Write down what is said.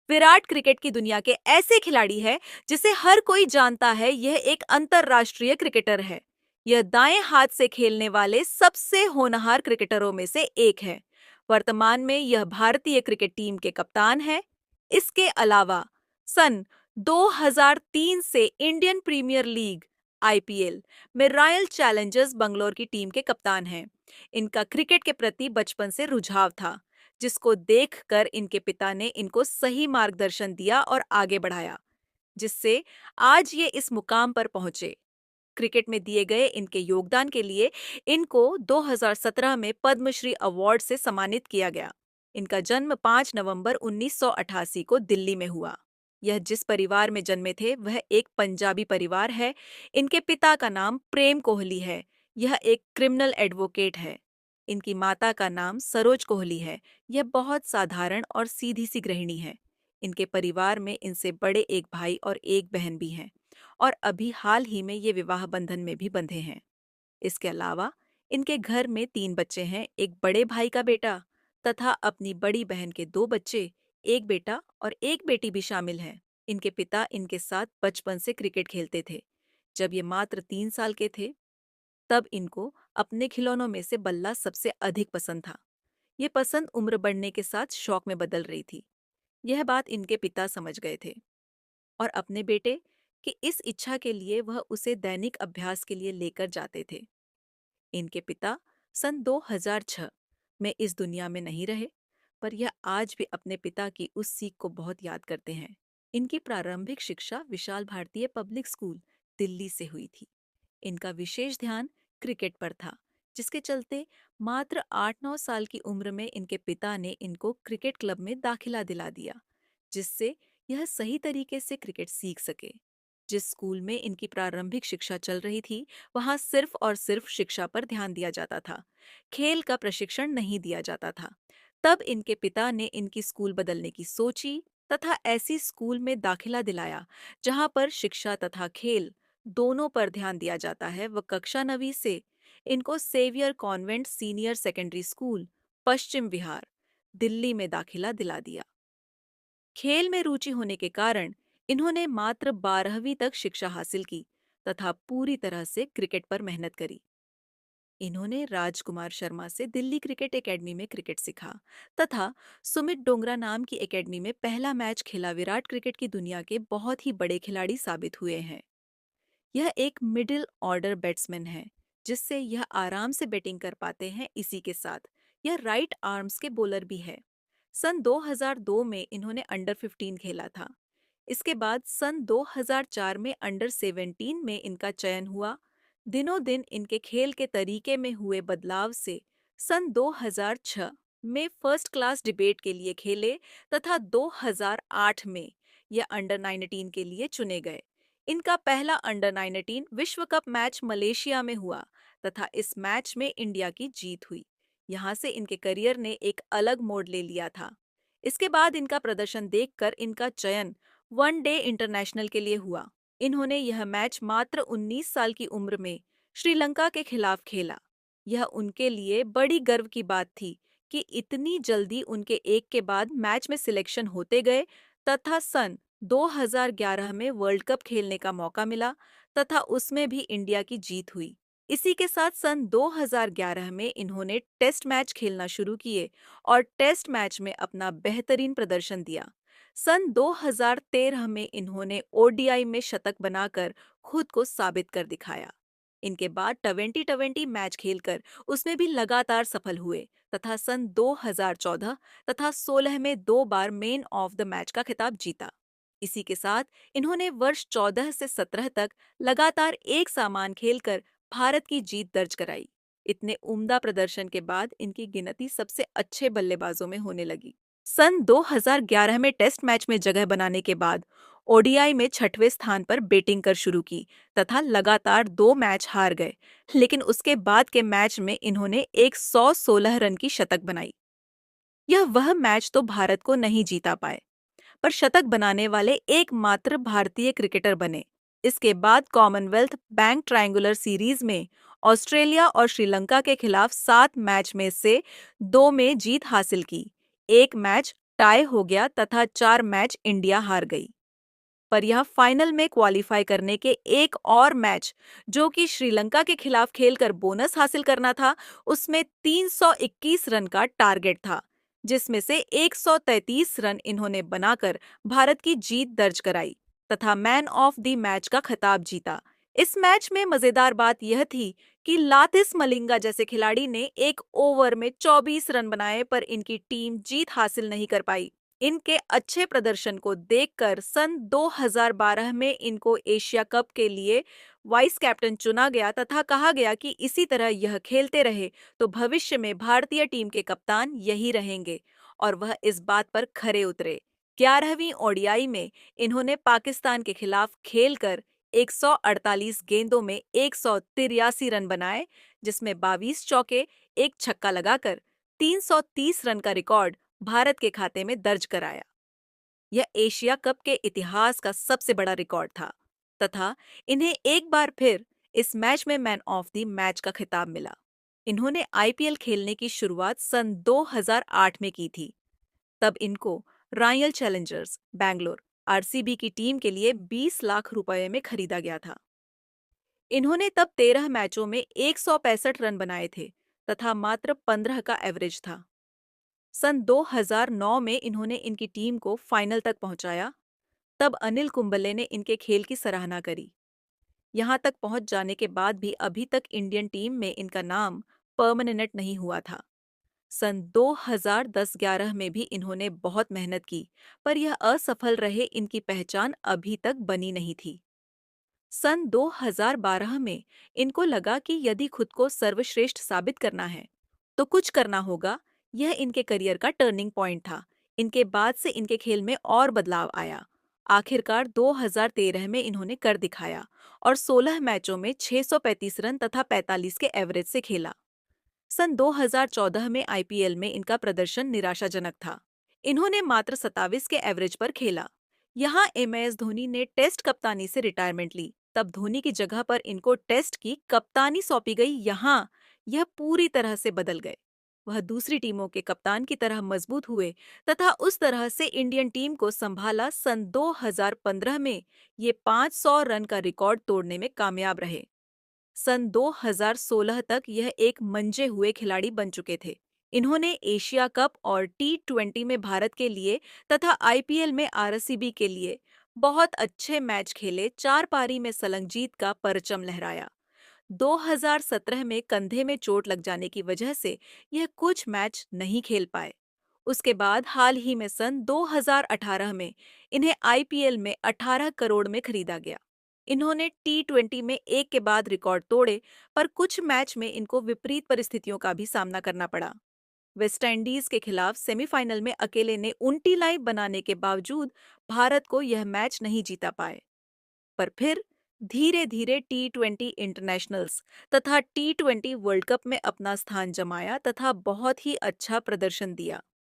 Virat cricket की दुनिया के ऐसे खिलाड़ी है जिसे हर कोई जानता है। यह एक अंतर्राष्ट्रीय क्रिकेटर है। यह दाएं हाथ से खेलने वाले सबसे होनहार क्रिकेटरों में से एक है। वर्तमान में यह भारतीय क्रिकेट टीम के कप्तान है। इसके अलावा सन 2003 से इंडियन प्रीमियर लीग आईपीएल में रॉयल चैलेंजर्स बंगलौर की टीम के कप्तान हैं। इनका क्रिकेट के प्रति बचपन से रुझाव था, जिसको देखकर इनके पिता ने इनको सही मार्गदर्शन दिया और आगे बढ़ाया, जिससे आज ये इस मुकाम पर पहुंचे। क्रिकेट में दिए गए इनके योगदान के लिए इनको 2017 में पद्मश्री अवार्ड से सम्मानित किया गया। इनका जन्म 5 नवंबर 1988 को दिल्ली में हुआ। यह जिस परिवार में जन्मे थे वह एक पंजाबी परिवार है। इनके पिता का नाम प्रेम कोहली है। यह एक क्रिमिनल एडवोकेट है। इनकी माता का नाम सरोज कोहली है। यह बहुत साधारण और सीधी सी गृहिणी है। इनके परिवार में इनसे बड़े एक भाई और एक बहन भी हैं और अभी हाल ही में ये विवाह बंधन में भी बंधे हैं। इसके अलावा इनके घर में 3 बच्चे हैं, एक बड़े भाई का बेटा तथा अपनी बड़ी बहन के 2 बच्चे, एक बेटा और एक बेटी भी शामिल हैं। इनके पिता इनके साथ बचपन से क्रिकेट खेलते थे। जब ये मात्र 3 साल के थे, तब इनको अपने खिलौनों में से बल्ला सबसे अधिक पसंद था। ये पसंद उम्र बढ़ने के साथ शौक में बदल रही थी। यह बात इनके पिता समझ गए थे और अपने बेटे की इस इच्छा के लिए वह उसे दैनिक अभ्यास के लिए लेकर जाते थे। इनके पिता सन 2006 में इस दुनिया में नहीं रहे, पर यह आज भी अपने पिता की उस सीख को बहुत याद करते हैं। इनकी प्रारंभिक शिक्षा विशाल भारतीय पब्लिक स्कूल, दिल्ली से हुई थी। इनका विशेष ध्यान क्रिकेट पर था, जिसके चलते मात्र 8-9 साल की उम्र में इनके पिता ने इनको क्रिकेट क्लब में दाखिला दिला दिया, जिससे यह सही तरीके से क्रिकेट सीख सके। जिस स्कूल में इनकी प्रारंभिक शिक्षा चल रही थी, वहां सिर्फ और सिर्फ शिक्षा पर ध्यान दिया जाता था, खेल का प्रशिक्षण नहीं दिया जाता था। तब इनके पिता ने इनकी स्कूल बदलने की सोची तथा ऐसी स्कूल में दाखिला दिलाया जहां पर शिक्षा तथा खेल दोनों पर ध्यान दिया जाता है। व कक्षा 9वीं से इनको Saviour Convent Senior Secondary School, Paschim Vihar, Delhi में दाखिला दिला दिया। खेल में रुचि होने के कारण इन्होंने मात्र 12वीं तक शिक्षा हासिल की तथा पूरी तरह से क्रिकेट पर मेहनत करी। इन्होंने राजकुमार शर्मा से दिल्ली क्रिकेट एकेडमी में क्रिकेट सीखा तथा सुमित डोंगरा नाम की एकेडमी में पहला मैच खेला। विराट क्रिकेट की दुनिया के बहुत ही बड़े खिलाड़ी साबित हुए हैं। यह एक मिडिल ऑर्डर बैट्समैन है, जिससे यह आराम से बैटिंग कर पाते हैं। इसी के साथ यह राइट आर्म्स के बॉलर भी है। सन 2002 में इन्होंने अंडर 15 खेला था। इसके बाद सन 2004 में अंडर 17 में इनका चयन हुआ। दिनों दिन इनके खेल के तरीके में हुए बदलाव से सन 2006 में फर्स्ट क्लास डिबेट के लिए खेले तथा 2008 में यह अंडर 19 के लिए चुने गए। इनका पहला अंडर 19 विश्व कप मैच मलेशिया में हुआ तथा इस मैच में इंडिया की जीत हुई। यहाँ से इनके करियर ने एक अलग मोड़ ले लिया था। इसके बाद इनका प्रदर्शन देखकर इनका चयन वनडे इंटरनेशनल के लिए हुआ। इन्होंने यह मैच मात्र 19 साल की उम्र में श्रीलंका के खिलाफ खेला। यह उनके लिए बड़ी गर्व की बात थी कि इतनी जल्दी उनके एक के बाद मैच में सिलेक्शन होते गए तथा सन 2011 में वर्ल्ड कप खेलने का मौका मिला तथा उसमें भी इंडिया की जीत हुई। इसी के साथ सन 2011 में इन्होंने टेस्ट मैच खेलना शुरू किए और टेस्ट मैच में अपना बेहतरीन प्रदर्शन दिया। सन 2013 में इन्होंने ओडीआई में शतक बनाकर खुद को साबित कर दिखाया। इनके बाद टी20 मैच खेलकर उसमें भी लगातार सफल हुए तथा सन 2014 तथा 16 में 2 बार मैन ऑफ द मैच का खिताब जीता। इसी के साथ इन्होंने वर्ष 14 से 17 तक लगातार एक समान खेलकर भारत की जीत दर्ज कराई। इतने उम्दा प्रदर्शन के बाद इनकी गिनती सबसे अच्छे बल्लेबाजों में होने लगी। सन 2011 में टेस्ट मैच में जगह बनाने के बाद ओडीआई में 6वें स्थान पर बैटिंग कर शुरू की तथा लगातार 2 मैच हार गए, लेकिन उसके बाद के मैच में इन्होंने 116 रन की शतक बनाई। यह वह मैच तो भारत को नहीं जीता पाए, पर शतक बनाने वाले एकमात्र भारतीय क्रिकेटर बने। इसके बाद कॉमनवेल्थ बैंक ट्रायंगुलर सीरीज में ऑस्ट्रेलिया और श्रीलंका के खिलाफ 7 मैच में से 2 में जीत हासिल की। एक मैच टाई हो गया तथा 4 मैच इंडिया हार गई। पर यह फाइनल में क्वालिफाई करने के एक और मैच, जो कि श्रीलंका के खिलाफ खेलकर बोनस हासिल करना था, उसमें 321 रन का टारगेट था, जिसमें से 133 रन इन्होंने बनाकर भारत की जीत दर्ज कराई तथा मैन ऑफ द मैच का खिताब जीता। इस मैच में मजेदार बात यह थी कि लाथिस मलिंगा जैसे खिलाड़ी ने एक ओवर में 24 रन बनाए, पर इनकी टीम जीत हासिल नहीं कर पाई। इनके अच्छे प्रदर्शन को देखकर सन 2012 में इनको एशिया कप के लिए वाइस कैप्टन चुना गया तथा कहा गया कि इसी तरह यह खेलते रहे तो भविष्य में भारतीय टीम के कप्तान यही रहेंगे, और वह इस बात पर खरे उतरे। 11वीं ओडीआई में इन्होंने पाकिस्तान के खिलाफ खेलकर 148 गेंदों में 183 रन बनाए, जिसमें 22 चौके, एक छक्का लगाकर 330 रन का रिकॉर्ड भारत के खाते में दर्ज कराया। यह एशिया कप के इतिहास का सबसे बड़ा रिकॉर्ड था तथा इन्हें एक बार फिर इस मैच में मैन ऑफ द मैच का खिताब मिला। इन्होंने आईपीएल खेलने की शुरुआत सन 2008 में की थी। तब इनको रॉयल चैलेंजर्स बैंगलोर आरसीबी की टीम के लिए 20 लाख रुपए में खरीदा गया था। इन्होंने तब 13 मैचों में 165 रन बनाए थे तथा मात्र 15 का एवरेज था। सन 2009 में इन्होंने इनकी टीम को फाइनल तक पहुंचाया। तब अनिल कुंबले ने इनके खेल की सराहना करी। यहां तक पहुंच जाने के बाद भी अभी तक इंडियन टीम में इनका नाम परमानेंट नहीं हुआ था। सन 2010-11 में भी इन्होंने बहुत मेहनत की, पर यह असफल रहे। इनकी पहचान अभी तक बनी नहीं थी। सन 2012 में इनको लगा कि यदि खुद को सर्वश्रेष्ठ साबित करना है तो कुछ करना होगा। यह इनके करियर का टर्निंग पॉइंट था। इनके बाद से इनके खेल में और बदलाव आया। आखिरकार 2013 में इन्होंने कर दिखाया और 16 मैचों में 635 रन तथा 45 के एवरेज से खेला। सन 2014 में आईपीएल में इनका प्रदर्शन निराशाजनक था। इन्होंने मात्र 27 के एवरेज पर खेला। यहाँ एमएस धोनी ने टेस्ट कप्तानी से रिटायरमेंट ली। तब धोनी की जगह पर इनको टेस्ट की कप्तानी सौंपी गई। यहाँ यह पूरी तरह से बदल गए। वह दूसरी टीमों के कप्तान की तरह मजबूत हुए तथा उस तरह से इंडियन टीम को संभाला। सन 2015 में ये 500 रन का रिकॉर्ड तोड़ने में कामयाब रहे। सन 2016 तक यह एक मंजे हुए खिलाड़ी बन चुके थे। इन्होंने एशिया कप और टी20 में भारत के लिए तथा आईपीएल में आरसीबी के लिए बहुत अच्छे मैच खेले। 4 पारी में सलंग जीत का परचम लहराया। 2017 में कंधे में चोट लग जाने की वजह से यह कुछ मैच नहीं खेल पाए। उसके बाद हाल ही में सन 2018 में इन्हें आईपीएल में 18 करोड़ में खरीदा गया। इन्होंने टी20 में एक के बाद रिकॉर्ड तोड़े, पर कुछ मैच में इनको विपरीत परिस्थितियों का भी सामना करना पड़ा। वेस्टइंडीज के खिलाफ सेमीफाइनल में अकेले ने 29 लाइव बनाने के बावजूद भारत को यह मैच नहीं जीता पाए। पर फिर धीरे धीरे टी20 इंटरनेशनल्स तथा टी20 वर्ल्ड कप में अपना स्थान जमाया तथा बहुत ही अच्छा प्रदर्शन दिया।